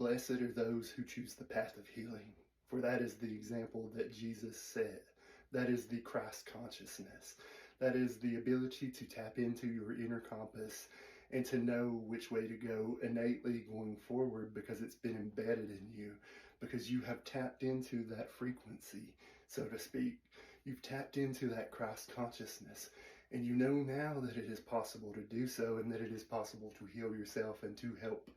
Blessed are those who choose the path of healing, for that is the example that Jesus set. That is the Christ consciousness. That is the ability to tap into your inner compass and to know which way to go innately going forward because it's been embedded in you, because you have tapped into that frequency, so to speak. You've tapped into that Christ consciousness, and you know now that it is possible to do so, and that it is possible to heal yourself and to help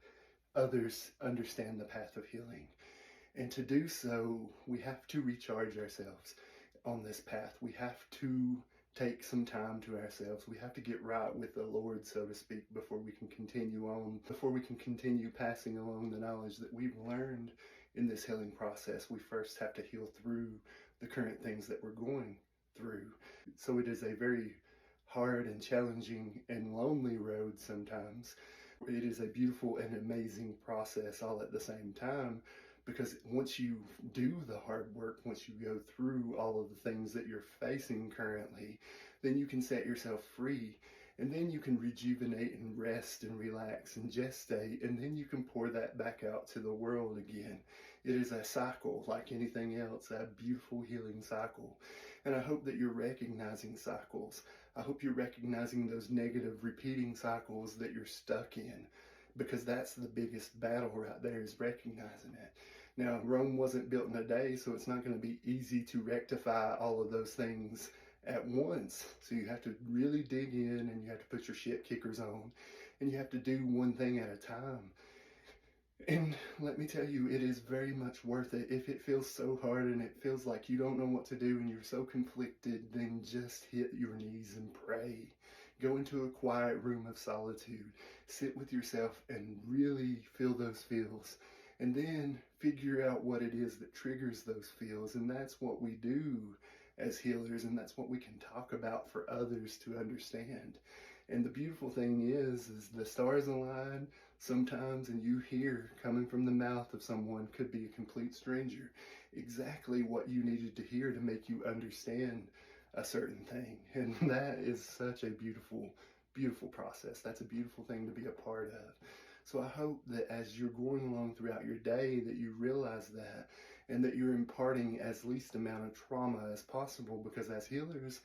others understand the path of healing. And to do so, we have to recharge ourselves on this path. We have to take some time to ourselves. We have to get right with the Lord, so to speak, before we can continue on, before we can continue passing along the knowledge that we've learned in this healing process. We first have to heal through the current things that we're going through. So it is a very hard and challenging and lonely road sometimes. It is a beautiful and amazing process all at the same time, because once you do the hard work, once you go through all of the things that you're facing currently, then you can set yourself free, and then you can rejuvenate and rest and relax and gestate, and then you can pour that back out to the world again. It is a cycle like anything else, a beautiful healing cycle. And I hope that you're recognizing cycles. I hope you're recognizing those negative repeating cycles that you're stuck in, because that's the biggest battle right there, is recognizing it. Now, Rome wasn't built in a day, so it's not going to be easy to rectify all of those things at once. So you have to really dig in, and you have to put your shit kickers on, and you have to do one thing at a time. And let me tell you, it is very much worth it. If it feels so hard and it feels like you don't know what to do and you're so conflicted, then just hit your knees and pray. Go into a quiet room of solitude. Sit with yourself and really feel those feels. And then figure out what it is that triggers those feels. And that's what we do as healers, and that's what we can talk about for others to understand. And the beautiful thing is the stars align sometimes, and you hear coming from the mouth of someone, could be a complete stranger, exactly what you needed to hear to make you understand a certain thing. And that is such a beautiful, beautiful process. That's a beautiful thing to be a part of. So I hope that as you're going along throughout your day, that you realize that, and that you're imparting as least amount of trauma as possible, because as healers,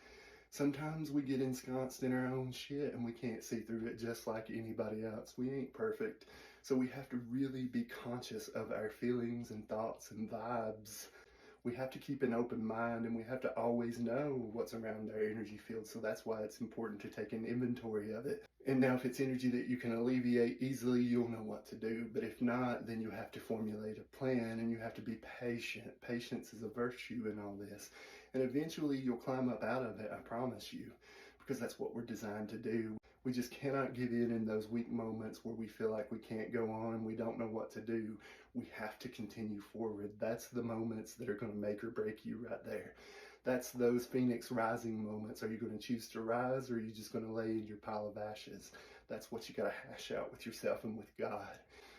sometimes we get ensconced in our own shit and we can't see through it just like anybody else. We ain't perfect. So we have to really be conscious of our feelings and thoughts and vibes. We have to keep an open mind, and we have to always know what's around our energy field. So that's why it's important to take an inventory of it. And now if it's energy that you can alleviate easily, you'll know what to do. But if not, then you have to formulate a plan, and you have to be patient. Patience is a virtue in all this. And eventually you'll climb up out of it, I promise you, because that's what we're designed to do. We just cannot give in those weak moments where we feel like we can't go on and we don't know what to do. We have to continue forward. That's the moments that are going to make or break you right there. That's those phoenix rising moments. Are you going to choose to rise, or are you just going to lay in your pile of ashes? That's what you got to hash out with yourself and with God.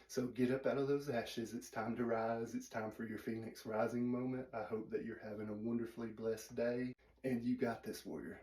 So get up out of those ashes. It's time to rise. It's time for your phoenix rising moment. I hope that you're having a wonderfully blessed day, and you got this, warrior.